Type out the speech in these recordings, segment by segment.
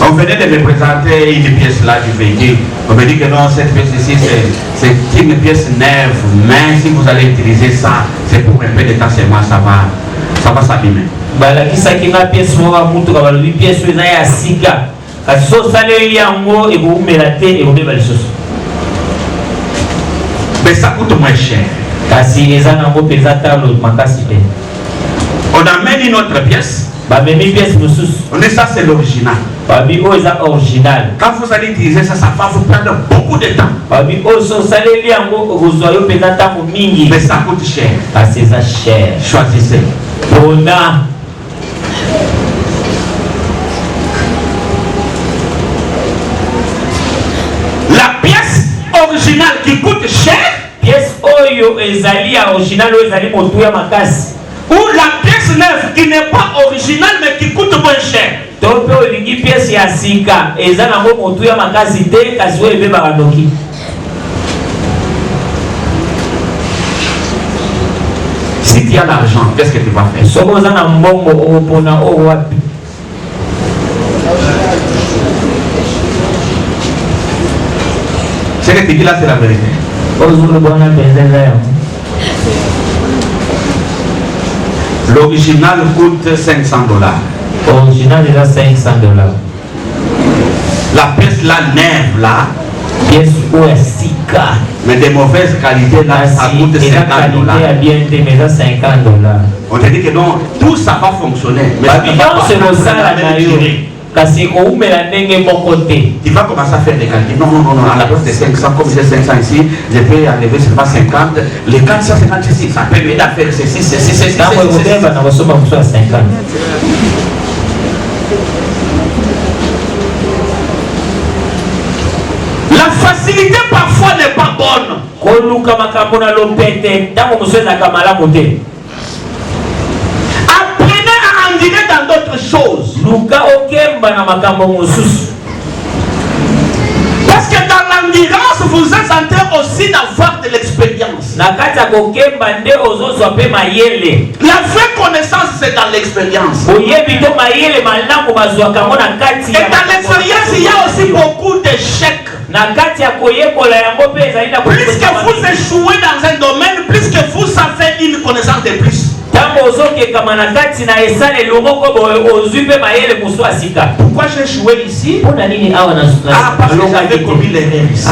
On venait de me présenter une pièce là du véhicule. On me dit que non, cette pièce ici, c'est une pièce neuve. Mais si vous allez utiliser ça, c'est pour un peu de temps seulement, ça va s'abîmer. Balakisa kinga pièce moka mutu ka balobi pièce eza ya sika. Kasi so saleli yango ekomela te ekobeba lisusu. Mais ça coûte moins cher. Kasi eza nango peza talo makasi pe. On amène une autre pièce. Bamemi pièce mususu. On dit ça c'est l'original. Babi o eza original. Quand vous allez utiliser ça, ça va vous prendre beaucoup de temps. Babi o so saleli yango okozoyo peza tango mingi. Mais ça coûte cher. Kasi eza cher. Choisissez. Bona. La pièce originale qui coûte cher. Pièce oyo ezali original oyo ezali motuya makasi. Ou la pièce neuve qui n'est pas originale mais qui coûte moins cher. Tope olingi pièce ya sika eza nango motuya makasi te kasi oyo ebebaka noki. Si tu as l'argent, qu'est-ce que tu vas faire? Soko oza na mbongo opona o wapi. Ce que tu dis là, c'est la vérité. L'original coûte $500. Original est à $500. La pièce là, neuve là, pièce où est sika. mais de mauvaise qualité là, ça coûte $50. On te dit que non, tout ça va fonctionner. Mais ça va pas tirer. Tu vas commencer à faire des calculs. Non, à la place de 500, comme j'ai 500 ici, je peux enlever seulement 50. Les 450 ici, ça peut m'aider à faire ceci. La facilité parfois n'est pas bonne. Apprenez à endurer dans d'autres choses. Parce que dans l'endurance, vous êtes en train aussi d'avoir de l'expérience. La vraie connaissance, c'est dans l'expérience. Et dans l'expérience, il y a aussi beaucoup d'échecs. Plus que vous échouez dans un domaine, plus que vous avez une connaissance de plus. Pourquoi j'ai échoué ici? Parce que j'avais commis l'erreur ici.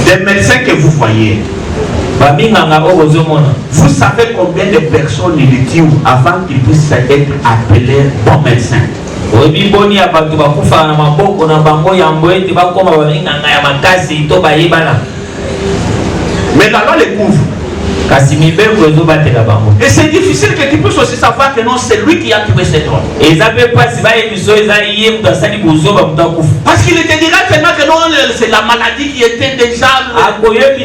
Des médecins que vous voyez, vous savez combien de personnes il tuent avant qu'ils puissent être appelés bons médecins? Mais la loi les couvre. Et c'est difficile que tu puisses aussi savoir que non, c'est lui qui a tué cet homme. Parce qu'il te dira tellement que non, c'est la maladie qui était déjà. Il était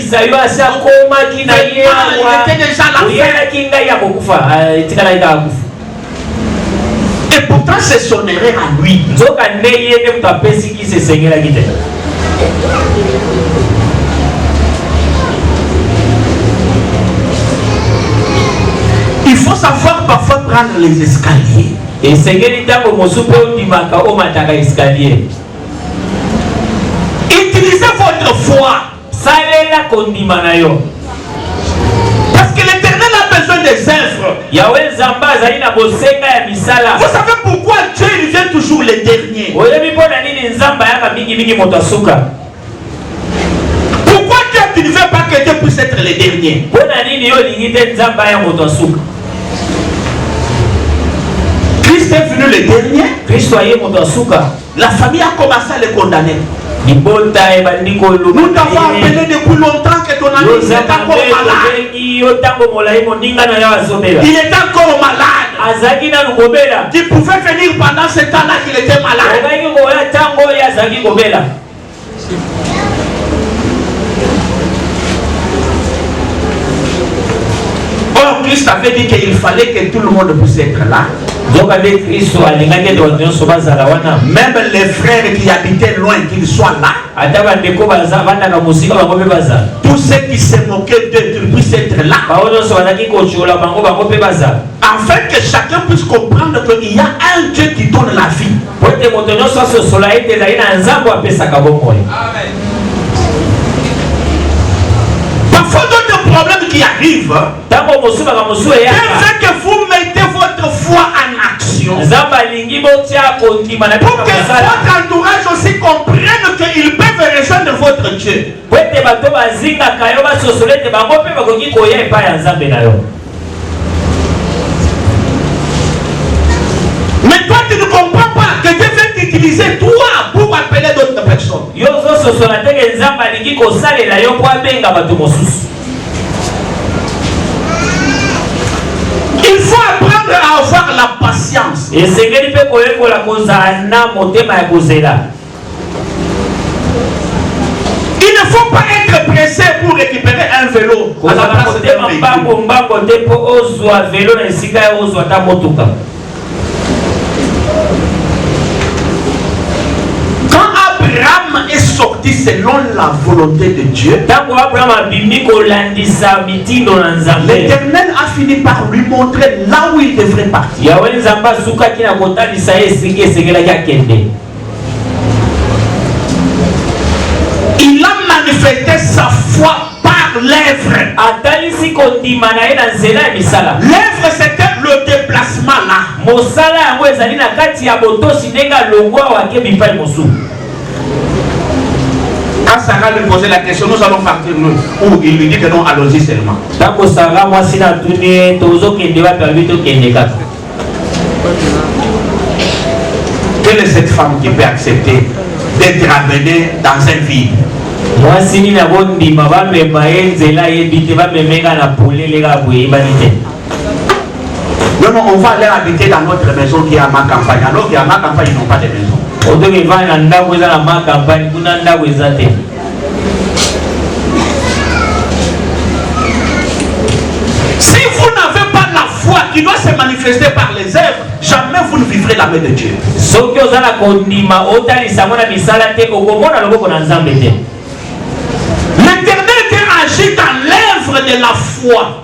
déjà là. Et pourtant, c'est son erreur à lui. Il faut savoir parfois prendre les escaliers. Et utilisez votre foi. Parce que l'Éternel a besoin des œuvres. Vous savez pourquoi Dieu il vient toujours les derniers? Pourquoi Dieu tu ne veux pas que Dieu puisse être les derniers? Christ est venu le dernier. La famille a commencé à le condamner. Nous t'avons appelé depuis longtemps que ton ami est encore malade. Il est encore malade. Tu pouvais venir pendant ce temps-là qu'il était malade. Or, Christ avait dit qu'il fallait que tout le monde puisse être là. Même les frères qui habitaient loin, qu'ils soient là. tous ceux qui se moquaient d'eux puissent être là. Afin que chacun puisse comprendre qu'il y a un Dieu qui donne la vie. Parfois d'autres problèmes qui arrivent, fait que vous mettez votre foi en action. Pour que votre entourage aussi comprenne qu'ils peuvent rejoindre votre Dieu. Mais toi tu ne comprends pas que Dieu veut t'utiliser toi pour appeler d'autres personnes. Il faut apprendre à avoir la patience. Il ne faut pas être pressé pour récupérer un vélo à la place d'un véhicule. Quand Abraham est sorti selon la volonté de Dieu, l'Éternel a fini par lui montrer là où il devrait partir. Il a manifesté sa foi par l'œuvre. L'œuvre, c'était le déplacement là. Quand Sarah lui posait la question, nous allons partir nous. Ou il lui dit que non, allons-y seulement. Quelle est cette femme qui peut accepter d'être amenée dans un vide? Non, non, on va aller habiter dans notre maison qui est à ma campagne. Alors qu'à ma campagne, ils n'ont pas de maison. Si vous n'avez pas la foi qui doit se manifester par les œuvres, jamais vous ne vivrez la main de Dieu. L'Éternel agit dans l'œuvre de la foi.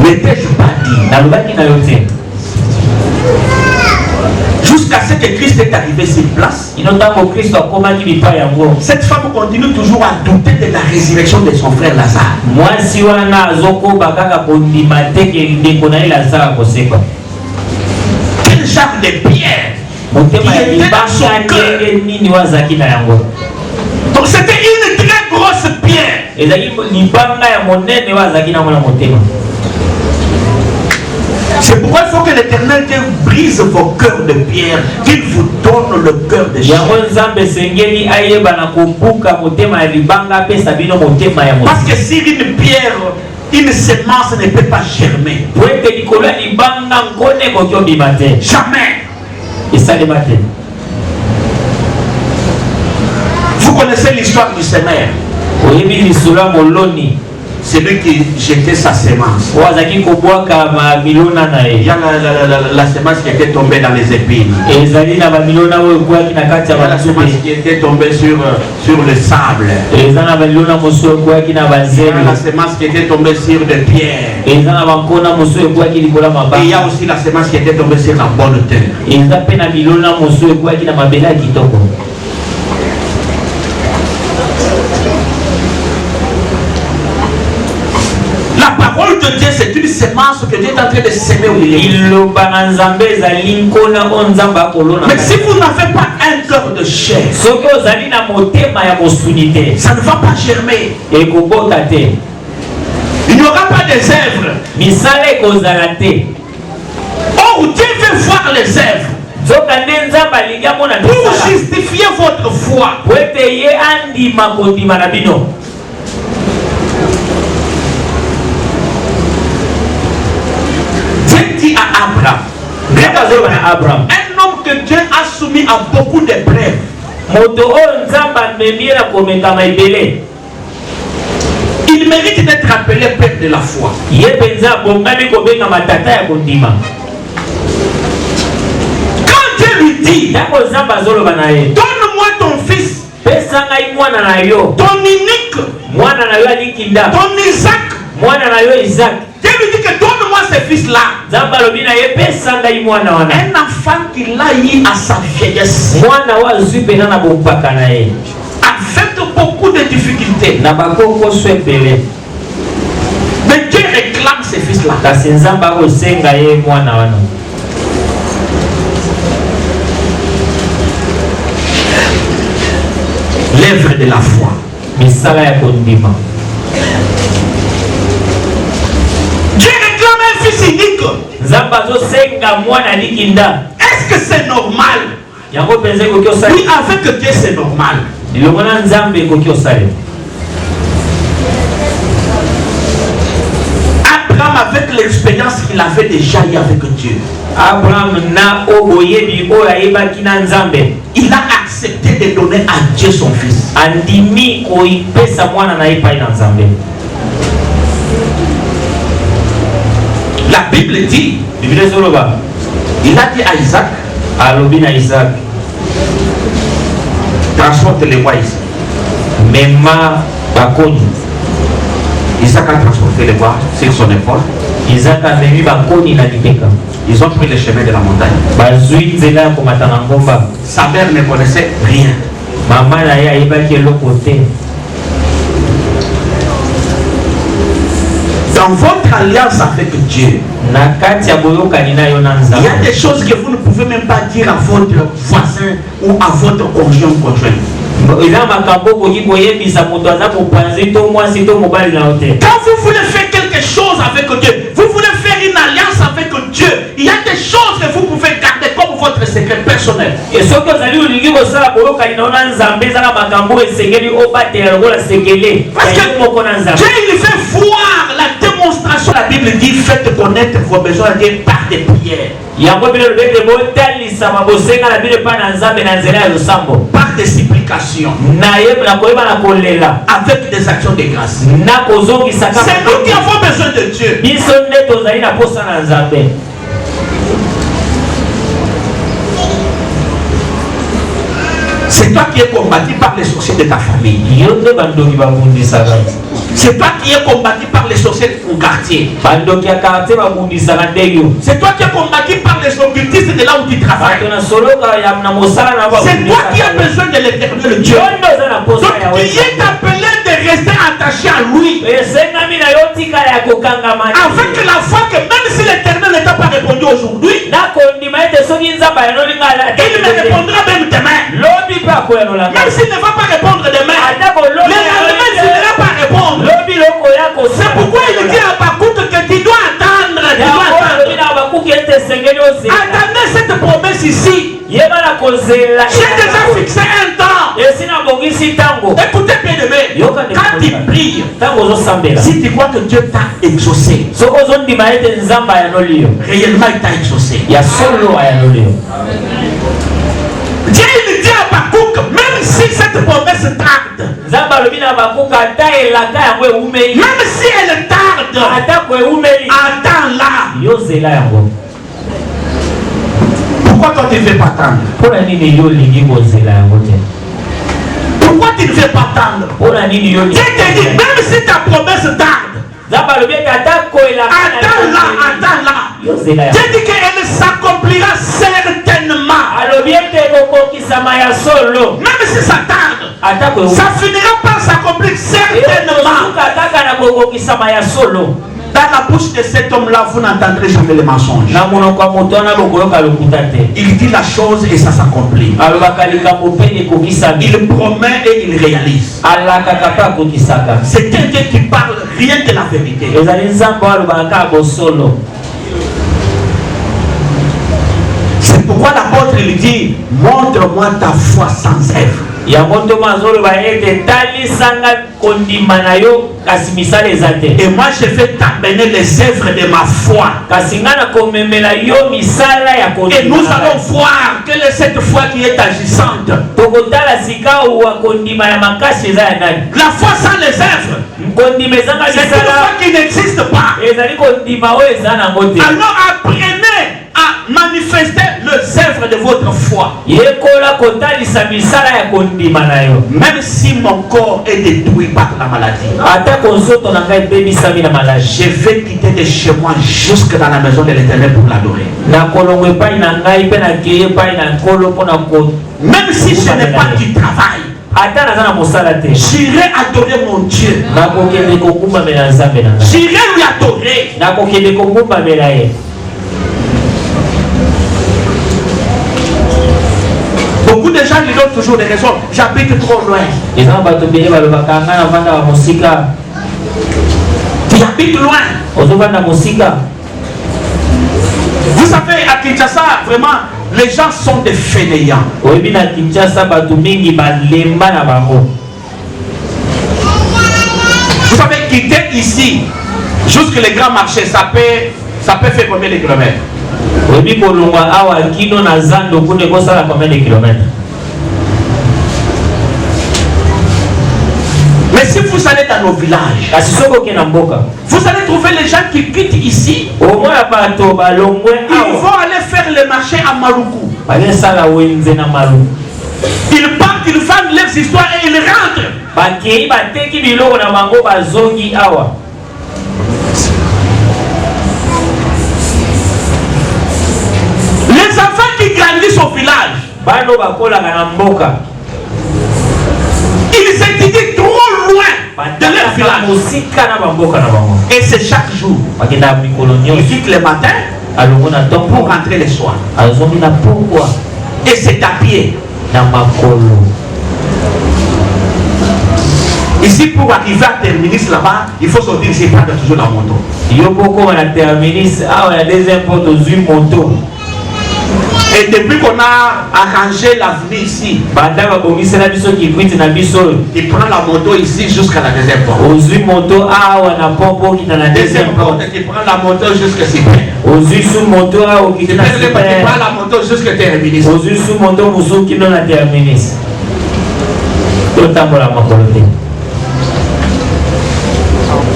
N'étais-je pas dit jusqu'à ce que Christ est arrivé sur place? Cette femme continue toujours à douter de la résurrection de son frère Lazare. Quel genre de pierre qui était dans son cœur? Donc c'était une très grosse pierre. C'est pourquoi il faut que l'Éternel brise vos cœurs de pierre, qu'il vous donne le cœur de chair. Parce que si une pierre, une semence ne peut pas germer, jamais. Vous connaissez l'histoire du semeur. Celui qui jetait sa semence. Il y a la semence qui était tombée dans les épines. Il y a la semence qui était tombée sur le sable. Il y a la semence qui était tombée sur des pierres. Et il y a aussi la semence qui était tombée sur la bonne terre. La parole de Dieu, c'est une semence que Dieu est en train de semer au milieu. Mais si vous n'avez pas un cœur de chair, ça ne va pas germer. Il n'y aura pas des œuvres. Or, Dieu veut voir les œuvres pour justifier votre foi. Dit à Abraham, un homme que Dieu a soumis à beaucoup d'épreuves. Il mérite d'être appelé père de la foi. Quand Dieu lui dit, donne-moi ton fils, ton unique, ton Isaac. Dieu lui dit que donne-moi ce fils-là. Un enfant qu'il a eu à sa vieillesse, avec beaucoup de difficultés. Mais Dieu réclame ce fils-là. L'œuvre de la foi. Dieu réclame un fils unique. Est-ce que c'est normal? Oui, avec Dieu c'est normal. Abraham, avec l'expérience qu'il avait déjà eu avec Dieu, il a accepté de donner à Dieu son fils. La Bible dit, il a dit à Isaac, transporte les bois ici. Isaac a transporté les bois sur son épaule. Ils ont pris le chemin de la montagne. Sa mère ne connaissait rien. Dans votre alliance avec Dieu, il y a des choses que vous ne pouvez même pas dire à votre voisin ou à votre conjoint ou conjointe. Quand vous voulez faire quelque chose avec Dieu, vous voulez faire une alliance avec Dieu, il y a des choses que vous pouvez garder comme votre secret personnel. Et ce que Dieu il fait voir la démonstration. La Bible dit faites connaître vos besoins à Dieu par des prières, par des supplications, avec des actions de grâce. C'est nous qui avons besoin de Dieu. C'est toi qui es combattu par les sorciers de ta famille. C'est toi qui es combattu par les sorciers de ton quartier. C'est toi qui es combattu par les occultistes de là où tu travailles. C'est toi qui as besoin de l'éternel Dieu. Donc tu es appelé de rester attaché à lui. Avec la foi que même si l'éternel n'a pas répondu aujourd'hui, il me répondra même demain. Même s'il ne va pas répondre demain, le lendemain il ne va pas répondre. C'est pourquoi il dit à Habakkuk que tu dois attendre. Attendez cette promesse ici. J'ai déjà fixé un temps. Écoutez bien de moi. Quand tu pries, si tu crois que Dieu t'a exaucé, réellement il t'a exaucé. Dieu il dit à Habakkuk, même si cette promesse tarde, même si elle tarde, attends-la. Pourquoi toi tu ne veux pas attendre? Pourquoi tu ne veux pas attendre? Dieu te dit, même si ta promesse tarde, attends-la, attends-la. Dieu dit qu'elle s'accomplira certainement. Même si ça tarde, ça finira par s'accomplir certainement. Dans la bouche de cet homme-là, vous n'entendrez jamais les mensonges. Il dit la chose et ça s'accomplit. Il promet et il réalise. C'est quelqu'un qui parle rien que la vérité. C'est pourquoi l'apôtre lui dit, montre-moi ta foi sans œuvre. Et moi je vais t'amener les œuvres de ma foi. Et nous allons voir quelle est cette foi qui est agissante. La foi sans les œuvres, c'est une foi qui n'existe pas. Alors apprenez à manifester les œuvres de votre foi. Même si mon corps est détruit par la maladie, je vais quitter de chez moi jusque dans la maison de l'Éternel pour l'adorer. Même si ce n'est pas du travail, j'irai adorer mon Dieu. J'irai lui adorer. Beaucoup de gens lui donnent toujours des raisons. J'habite trop loin. Tu habites loin. Vous savez, à Kinshasa, vraiment, les gens sont des fainéants. Vous savez, quitter ici, jusque les grands marchés, ça peut faire combien de kilomètres? Mais si vous allez dans nos villages, vous allez trouver les gens qui quittent ici. Ils vont aller faire le marché à Maluku. Ils partent, ils vendent leurs histoires et ils rentrent. Les enfants qui grandissent au village, ils étudient trop loin de leur village. Et c'est chaque jour. Ils quittent le matin pour rentrer le soir. Et c'est à pied. Ici, pour arriver à Terminus là-bas, il faut sortir ici et prendre toujours la moto. Et depuis qu'on a arrangé l'avenir ici, il prend la moto ici jusqu'à la deuxième porte. Deuxième porte, il prend la moto jusqu'à ici. Il prend la moto jusqu'à Terminus.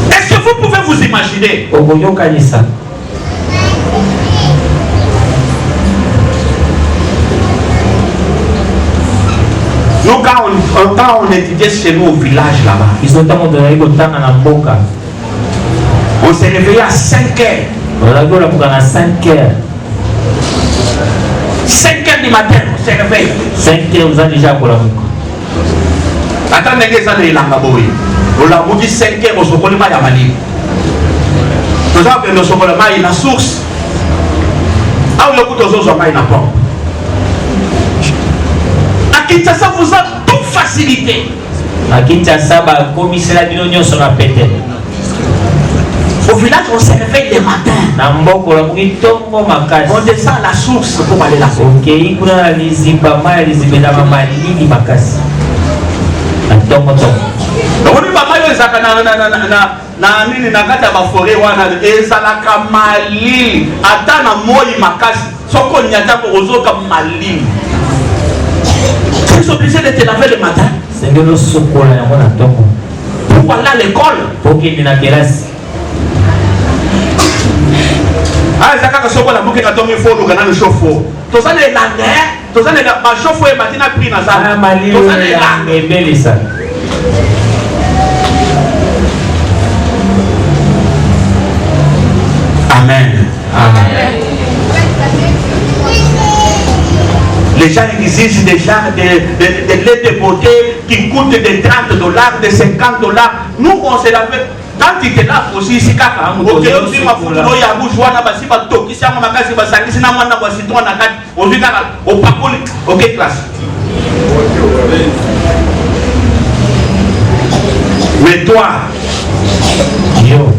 Est-ce que vous pouvez vous imaginer? Nous, quand on étudiait chez nous au village là-bas, on s'est réveillé à 5 heures. 5 heures du matin, on s'est réveillé. 5 heures, vous avez déjà pour la boucle. Attendez que ça ne l'engaboui. On l'a dit 5 heures, on se connaît pas Yamali. Nous avons que nous sommes la source. Ah, on a beaucoup de choses à la pompe. À Kinshasa, vous avez toute facilité. À Kinshasa, commissaire d'union sur la pété. Au village, on se réveille le matin. On descend à la source pour aller là-bas. Tu es obligé de te laver le matin pour aller à l'école. Ah, c'est quand on a bouqué quand on est fort, on a le chauffe-eau. Tout ça est là, tout ça est là. Ma chauffe-eau est matin à prix dans ça. Tout ça est là. Amen. Amen. Les gens exigent déjà des laits de beauté qui coûtent de $30, de $50. Nous, on se l'avait. Quand tu te laves aussi, c'est quand on dit ma photo, il y a un bourgeois, si pas tout, qui s'est en magasin, si pas ça, si n'a pas de citron, on dit au parcours, ok, classe. Mais toi,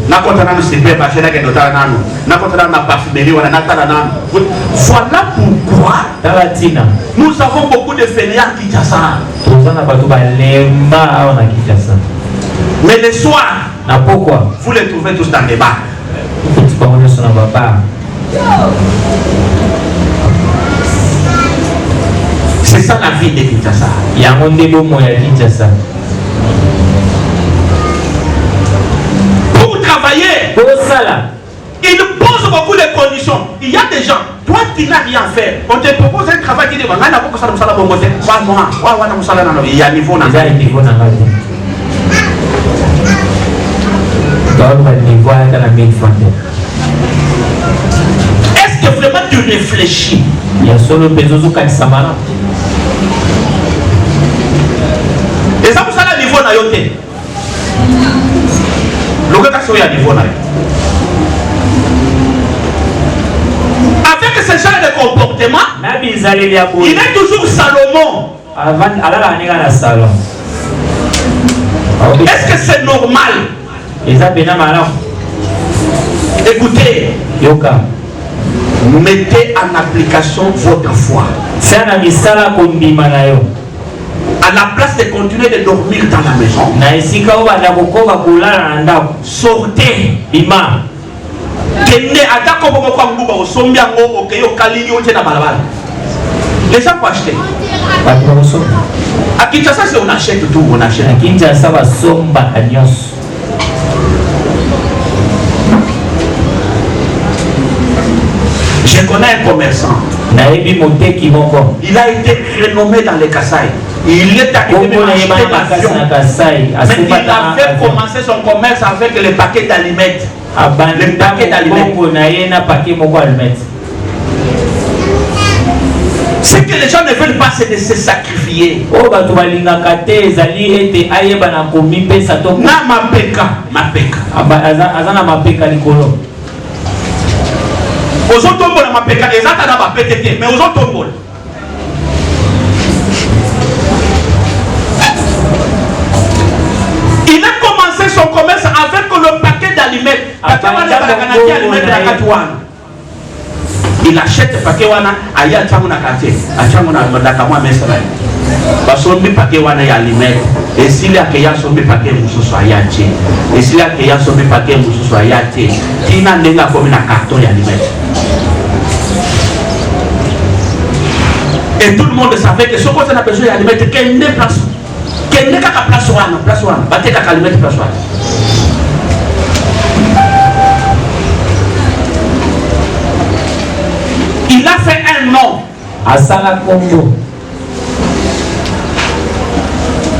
voilà pourquoi nous avons beaucoup de fainéants qui Kinshasa. Mais le soir, vous les trouvez tous dans les bars. C'est ça la vie de Kinshasa. Pour travailler, Il pose beaucoup de conditions. Il y a des gens, toi tu n'as rien à faire. On te propose un travail qui dit, il y a niveau. Est-ce que vraiment tu réfléchis? Il y a solo besoin de samara. Et ça vous allez niveau na yote. Le gars qui est niveau na. Avec ce genre de comportement, il est toujours Salomon. Est-ce que c'est normal? Écoutez, mettez en application votre foi. À la place de continuer de dormir dans la maison, sortez. Les gens peuvent acheter. À Kinshasa, si on achète tout, on achète. À Kinshasa, je connais un commerçant. Il a été renommé dans les Kasaï. Il est arrivé à acheter l'avion. Mais il a fait commencer son commerce avec les paquets d'allumettes. Les paquets d'allumettes. C'est que les gens ne veulent pas se sacrifier. Na mapeka. Aux autres tombola mapeka, les autres n'ont pas pété, mais aux autres tombola. Il a commencé son commerce avec le paquet d'allumettes. Il achète le paquet wana, aya changu na quartier, achangu na ndakamwa mesra. Basombi paquet wana ya allumettes. Et s'il y a que ya sombi paquet mususu ayache. Et s'il y a que ya sombi paquet mususu ayache. Tina ndenga komi na carton ya allumettes. Et tout le monde savait que ce côté n'a besoin d'allumettes, qu'elle n'est place. Qu'elle n'est qu'à place one. Battez qu'à allumettes place one. Il a fait un nom à Salakongo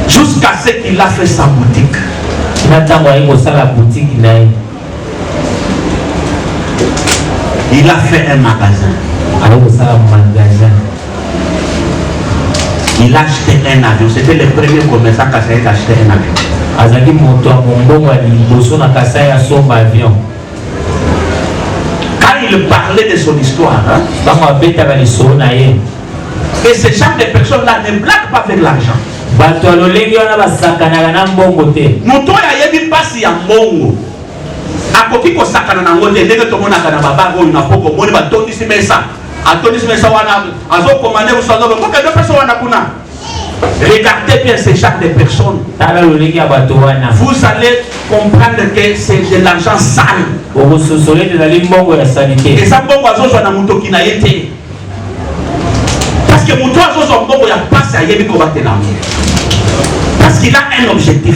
jusqu'à ce qu'il a fait sa boutique. Il a fait un magasin. Il a acheté un avion. C'était le premier commerçant qui a acheté un avion. Il parlait de son histoire. Et ce genre de personnes-là ne blaguent pas avec l'argent. Moto ya yebi pasi ya mbongo. Akoki ko sakana na ngote ndenge tomona kana babango na poko moni ba tondisi mesa. Atondisi mesa wana azo commander au salon ko que deux personnes wana kuna. Regardez bien ce genre de personnes. Vous allez comprendre que c'est de l'argent sale. Et ça mbongo azo na muto kina yete. Parce que muto azo mbongo ya pasi ya yebi ko batela. Parce qu'il a un objectif.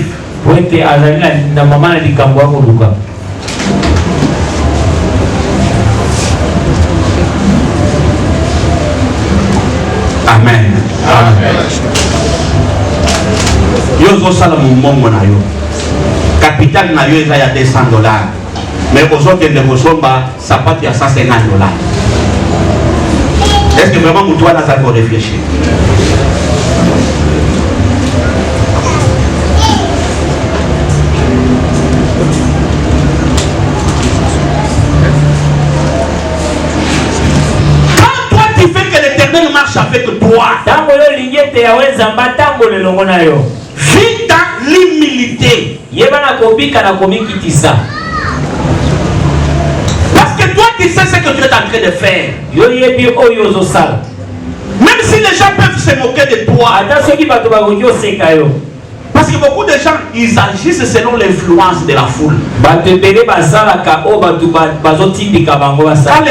Amen. Yo sala mongo na yo. Capital na yo eza ya $200. Mais aujourd'hui de kosomba sapati ya $150. Est-ce que vraiment vous doit ça pour réfléchir? Marche avec toi. Vis dans l'humilité. Parce que toi tu sais ce que tu es en train de faire. Même si les gens peuvent se moquer de toi. Parce que beaucoup de gens ils agissent selon l'influence de la foule. Quand les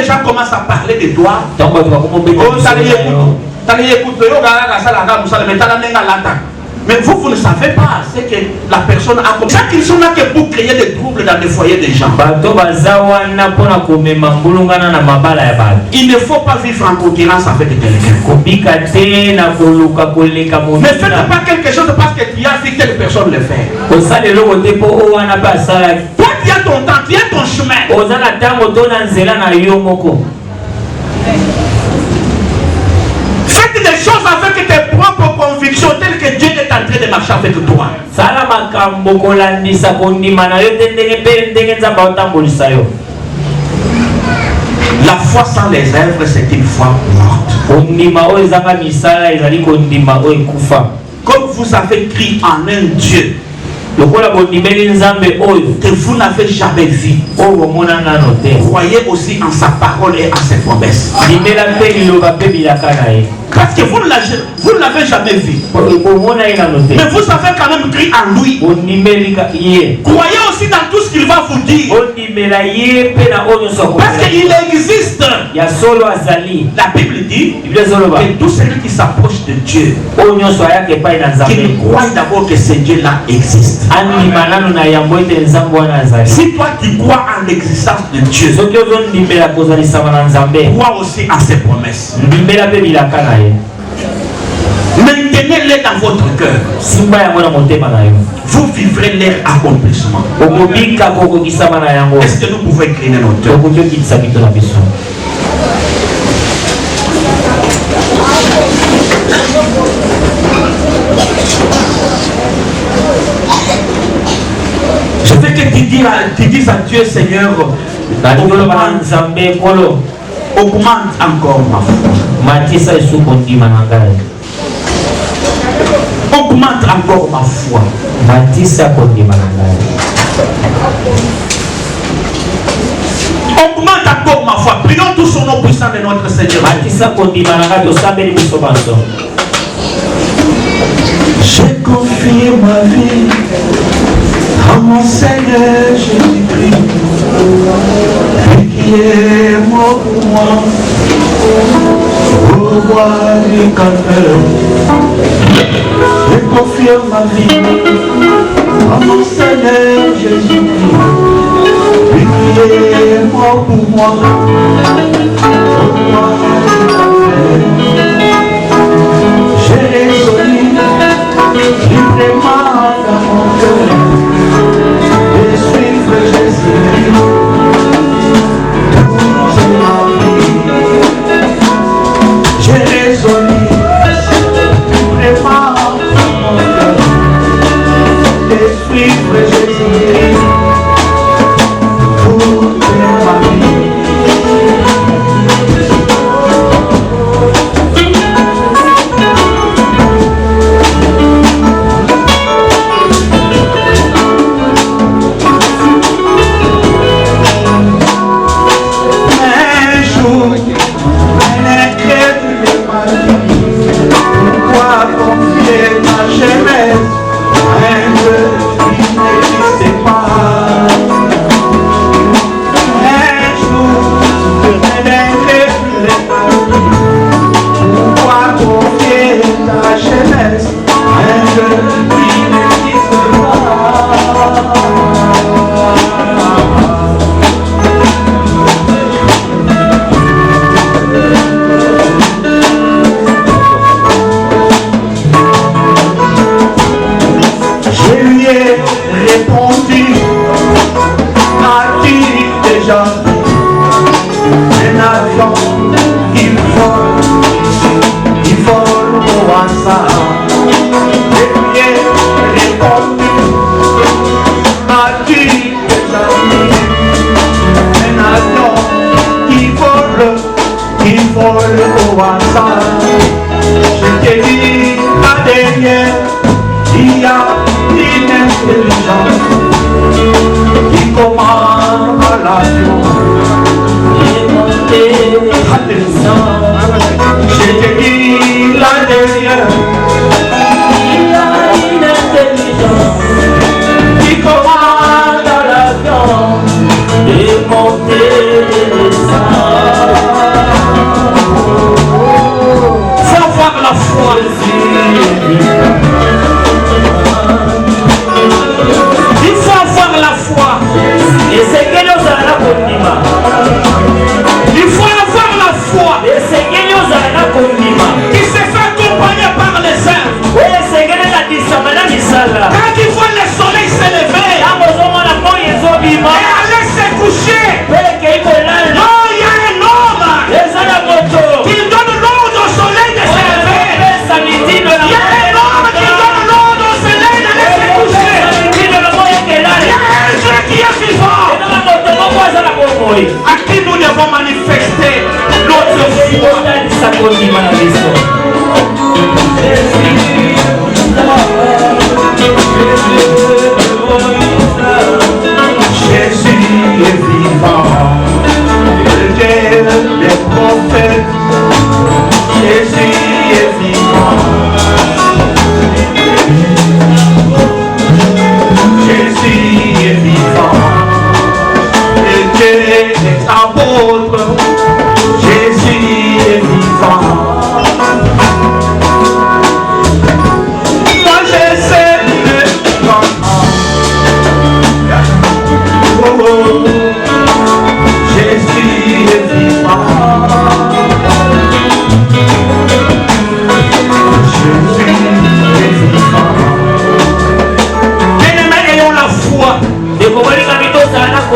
gens commencent à parler de toi, Mais vous ne savez pas, c'est que la personne a comme ça qu'ils sont là que pour créer des troubles dans les foyers des gens. Il ne faut pas vivre en concurrence avec quelqu'un. Ne faites pas quelque chose parce que tu as vu telle personne le faire. Toi, tu as ton temps, tu as ton chemin. Faites des choses avec tes propres convictions telles que Dieu est en train de marcher avec toi. La foi sans les œuvres, c'est une foi morte. Comme vous avez cru en un Dieu que vous n'avez jamais vu, croyez aussi en sa parole et en ses promesses. Parce que vous ne l'avez jamais vu. Mais vous avez quand même cru en lui. Croyez aussi dans tout ce qu'il va vous dire. Parce qu'il existe. La Bible dit que tout celui qui s'approche de Dieu, qu'il croit d'abord que ce Dieu-là existe. Si toi tu crois en l'existence de Dieu, crois aussi en ses promesses. Maintenez-les dans votre cœur. Vous vivrez leur accomplissement. Est-ce que nous pouvons incliner notre cœur? Je veux que tu dises à Dieu, Seigneur, augmente encore ma foi. Augmente encore ma foi. Augmente encore ma foi. Prions tous au nom puissant de notre Seigneur. J'ai confié ma vie à mon Seigneur Jésus-Christ, lui qui est mort pour moi, au roi du Calvaire. J'ai confié ma vie à mon Seigneur Jésus-Christ, lui qui est mort pour moi, au roi du Calvaire. J'ai résolu librement dans mon cœur de suivre Jésus toute ma vie. J'ai résolu librement dans mon cœur de suivre Jésus toute ma vie.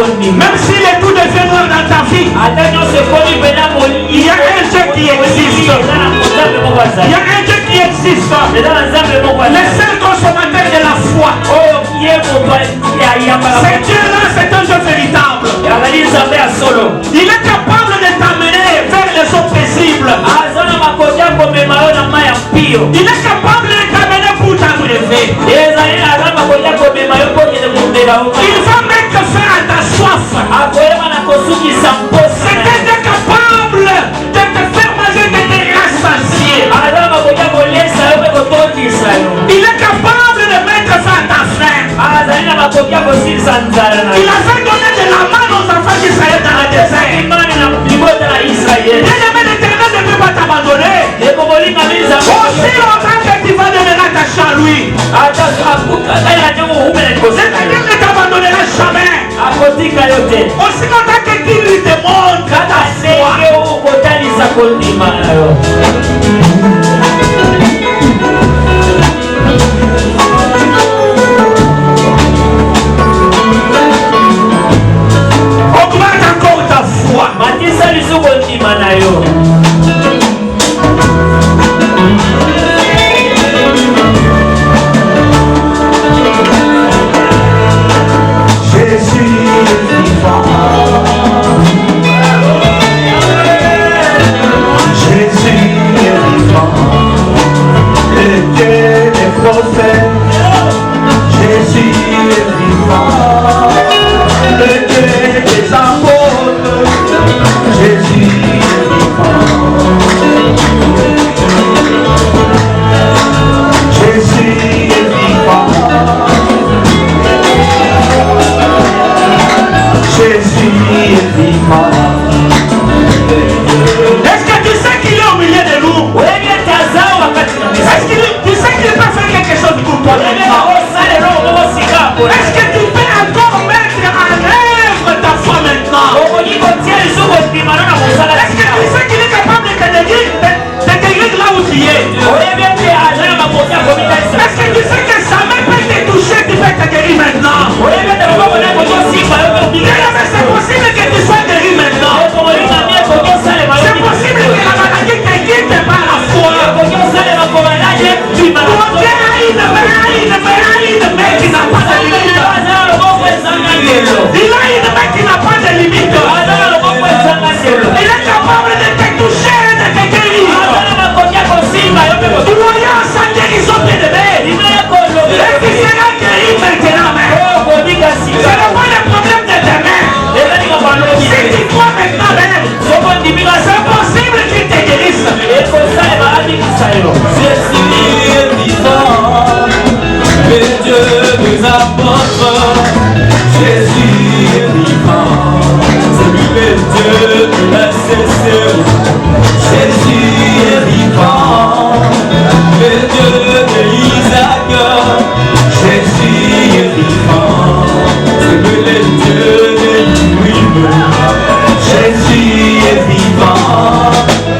Même si les tout devient noir dans ta vie, il y a un Dieu qui existe. Il y a un Dieu qui existe. Le seul consommateur de la foi. Ce Dieu-là, c'est un Dieu véritable. Il est capable de t'amener vers les eaux paisibles. Il est capable de t'amener pour t'abréver. Il va mettre fin à ta soif. C'est Dieu capable de te faire manger, de te rassasier. Il est capable de mettre fin à ta faim. Il a fait donner de la manne aux enfants d'Israël dans le désert. Bien-aimé, l'Éternel ne peut pas t'abandonner. Aussi longtemps que tu vas devenir attaché à lui. L'Éternel ne t'abandonnera jamais. Aussi longtemps que tu lui demandes ta foi. Augmente encore ta foi. Jésus est vivant. Jésus est vivant. Le Dieu des prophètes. Jésus est vivant. Le Dieu des apôtres. Jésus est vivant. Jésus est vivant. Jésus est vivant. Est-ce que tu sais qu'il est au milieu de nous? Est-ce que tu sais qu'il peut faire quelque chose pour toi maintenant? Est-ce que tu peux encore mettre en œuvre ta foi maintenant? Est-ce que tu sais qu'il est capable de te guérir là où tu es? Est-ce que tu sais que sa main peut te toucher, tu peux te guérir maintenant? C'est possible que tu sois guéri maintenant. C'est possible que la maladie te quitte par la foi. Ton Dieu a une main qui n'a pas de limite. Il a une main qui n'a pas de limite. Il est capable de te toucher, de te guérir. Croyant à sa guérison, bien-aimé. Et tu seras guéri maintenant. Ce n'est pas le problème de tes mains. Si tu crois maintenant même, c'est possible qu'il te guérisse. Jésus est vivant, le Dieu des apôtres. Jésus est vivant, c'est lui le Dieu de la CCO. Jésus est vivant, le Dieu de Isaac. Jésus est vivant, c'est lui le Dieu de Louis. Jésus est vivant,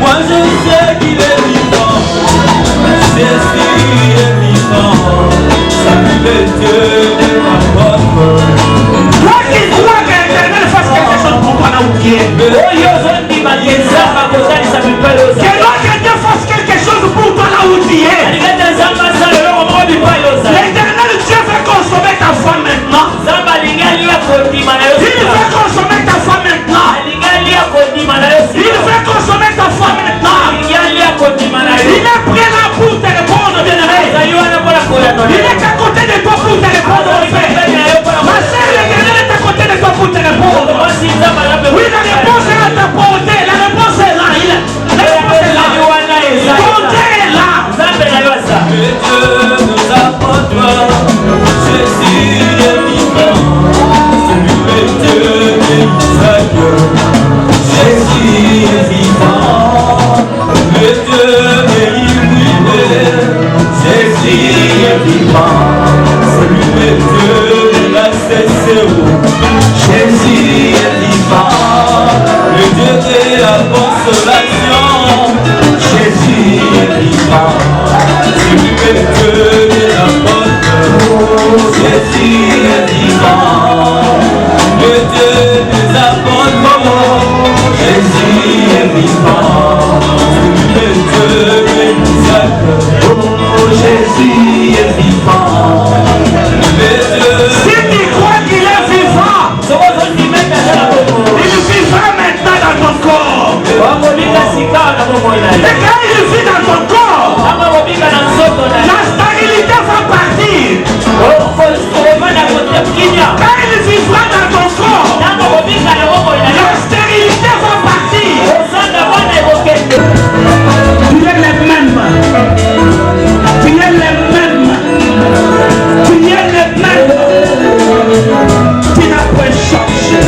moi je sais qu'il est vivant. Jésus est vivant, c'est lui le Dieu de l'apôtre. Toi qui crois que l'Éternel fasse quelque chose pour toi là où tu es. Que l'autre Dieu fasse quelque chose pour toi là où tu es. L'Éternel Dieu veut consommer ta foi maintenant. Il veut consommer ta foi maintenant. Il veut consommer ta foi maintenant. Il est prêt là pour te répondre, bien-aimé. Il est à côté de toi pour te répondre. Ma soeur, l'Éternel est à côté de toi pour te répondre. Oui, la réponse est à ta portée. La réponse est là. La réponse est là. Ton Dieu est là. Le Dieu nous apporte, Jésus est vivant, c'est lui le Dieu d'Isaac. Jésus est vivant, le Dieu de l'Immuable. Jésus est vivant, c'est lui le Dieu de la CCO. Jésus est vivant, le Dieu de la consolation. Jésus est vivant, c'est lui le Dieu de l'apôtre. Jésus est vivant, le Dieu Et quand il vit dans ton corps, la stérilité va partir. Quand il vivra dans ton corps, la stérilité va partir. Tu es les mêmes. Tu es les mêmes. Tu es les mêmes. Tu n'as pas changé.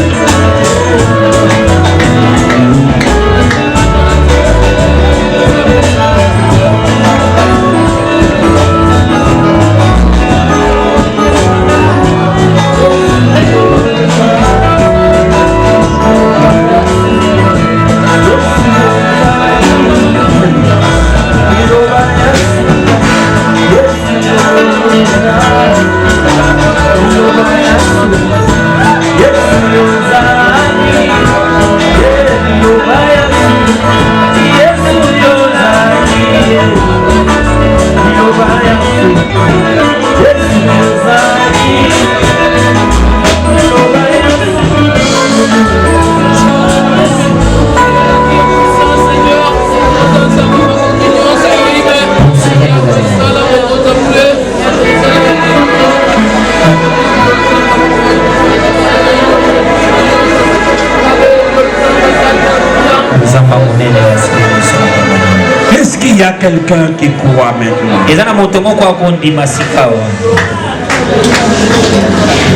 Est-ce qu'il y a quelqu'un qui croit maintenant?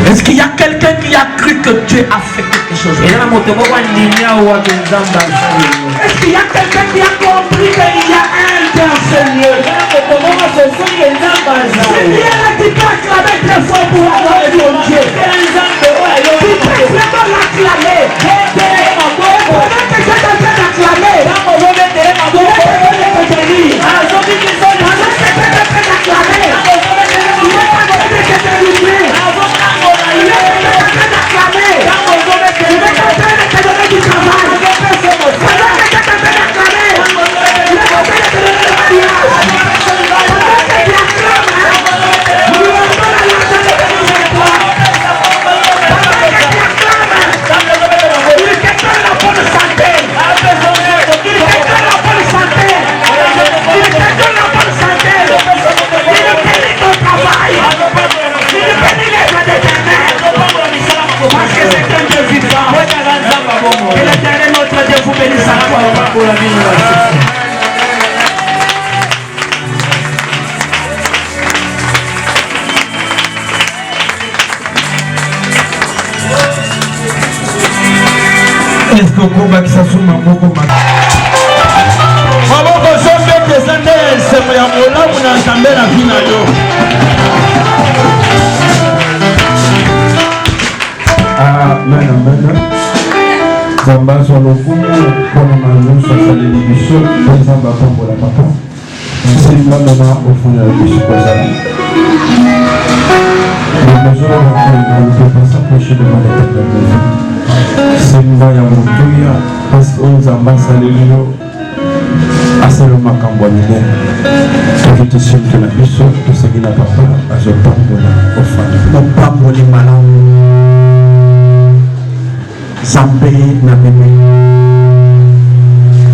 Est-ce qu'il y a quelqu'un qui a cru que Dieu a fait quelque chose? Est-ce qu'il y a quelqu'un qui a compris qu'il y a un dans ce lieu? Si Dieu tu peux acclamer très fort pour adorer ton Dieu. Tu peux vraiment l'acclamer. Pendant que tu es en train d'acclamer, est-ce que vous avez ça sur ma bouche? Amen, amen. Zamba sur le fond, comme on a vu sur sa télévision, Zamba pour la papa. C'est une maman au fond de la bouche pour ça. Le besoin ne peut pas s'approcher de moi. C'est une vaille à mon tour, parce qu'on Zamba Salélio, assez le macambouaniné. Je te suis que la bouche, tout ce qui n'a pas peur, à ce pambola, au fond. Mon pamboli malin. Zambé n'a pas